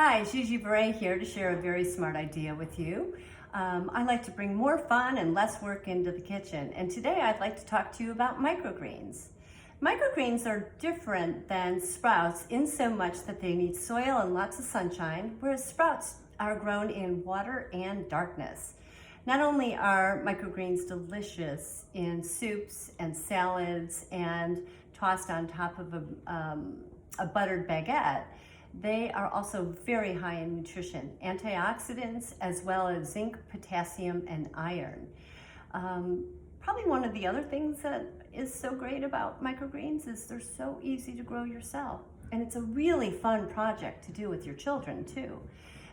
Hi, Gigi Beret here to share a very smart idea with you. I like to bring more fun and less work into the kitchen, and today I'd like to talk to you about microgreens. Microgreens are different than sprouts in so much that they need soil and lots of sunshine, whereas sprouts are grown in water and darkness. Not only are microgreens delicious in soups and salads and tossed on top of a buttered baguette, they are also very high in nutrition, antioxidants, as well as zinc, potassium, and iron. Probably one of the other things that is so great about microgreens is they're so easy to grow yourself. And it's a really fun project to do with your children too.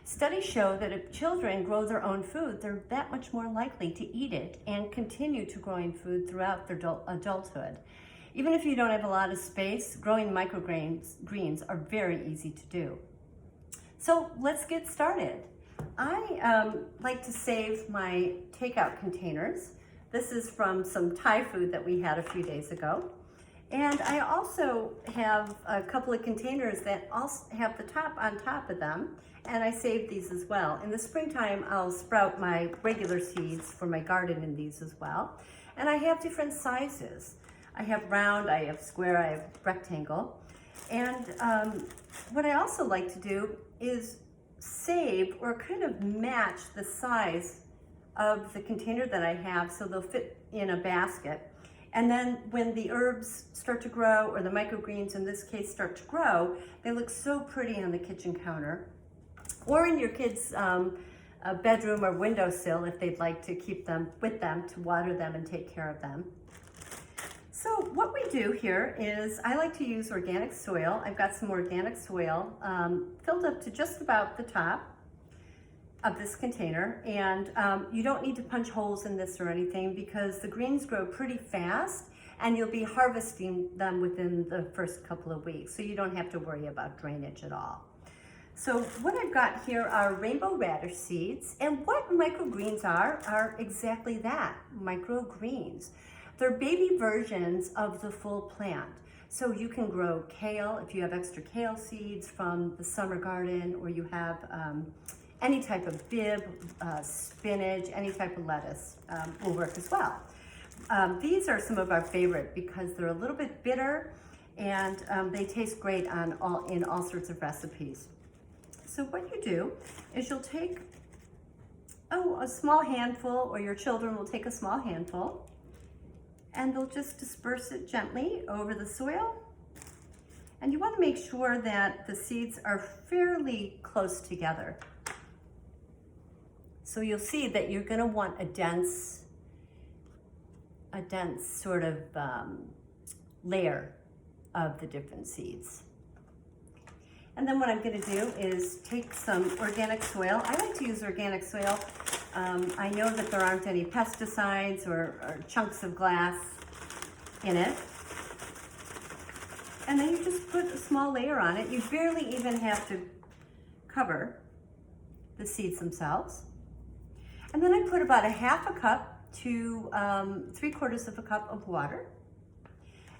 Studies show that if children grow their own food, they're that much more likely to eat it and continue to growing food throughout their adulthood. Even if you don't have a lot of space, growing microgreens are very easy to do. So let's get started. I like to save my takeout containers. This is from some Thai food that we had a few days ago. And I also have a couple of containers that also have the top on top of them, and I saved these as well. In the springtime, I'll sprout my regular seeds for my garden in these as well. And I have different sizes. I have round, I have square, I have rectangle. And what I also like to do is save or kind of match the size of the container that I have so they'll fit in a basket. And then when the herbs start to grow, or the microgreens in this case start to grow, they look so pretty on the kitchen counter or in your kids' bedroom or windowsill if they'd like to keep them with them to water them and take care of them. So what we do here is I like to use organic soil. I've got some organic soil filled up to just about the top of this container, and you don't need to punch holes in this or anything because the greens grow pretty fast and you'll be harvesting them within the first couple of weeks, so you don't have to worry about drainage at all. So what I've got here are rainbow radish seeds, and what microgreens are exactly that, microgreens. They're baby versions of the full plant. So you can grow kale if you have extra kale seeds from the summer garden, or you have any type of bib, spinach, any type of lettuce will work as well. These are some of our favorite because they're a little bit bitter and they taste great in all sorts of recipes. So what you do is you'll take a small handful, or your children will take a small handful, and they'll just disperse it gently over the soil. And you want to make sure that the seeds are fairly close together. So you'll see that you're going to want a dense sort of layer of the different seeds. And then what I'm going to do is take some organic soil. I like to use organic soil. I know that there aren't any pesticides or chunks of glass in it. And then you just put a small layer on it. You barely even have to cover the seeds themselves. And then I put about a half a cup to 3/4 of a cup of water.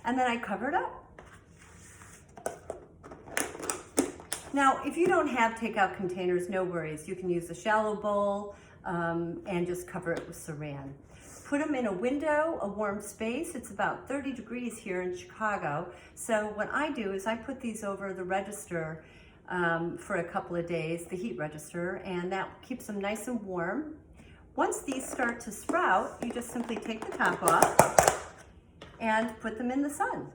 And then I cover it up. Now, if you don't have takeout containers, no worries. You can use a shallow bowl and just cover it with saran. Put them in a window, a warm space. It's about 30 degrees here in Chicago. So what I do is I put these over the register for a couple of days, the heat register, and that keeps them nice and warm. Once these start to sprout, you just simply take the top off and put them in the sun.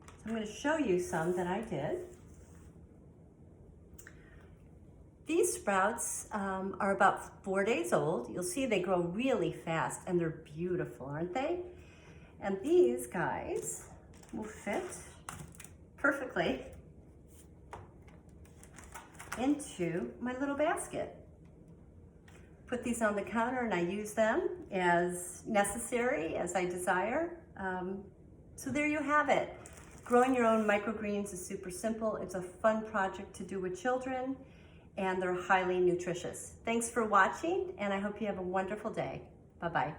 So I'm going to show you some that I did. These sprouts are about 4 days old. You'll see they grow really fast and they're beautiful, aren't they? And these guys will fit perfectly into my little basket. Put these on the counter and I use them as necessary, as I desire. So there you have it. Growing your own microgreens is super simple. It's a fun project to do with children, and they're highly nutritious. Thanks for watching, and I hope you have a wonderful day. Bye-bye.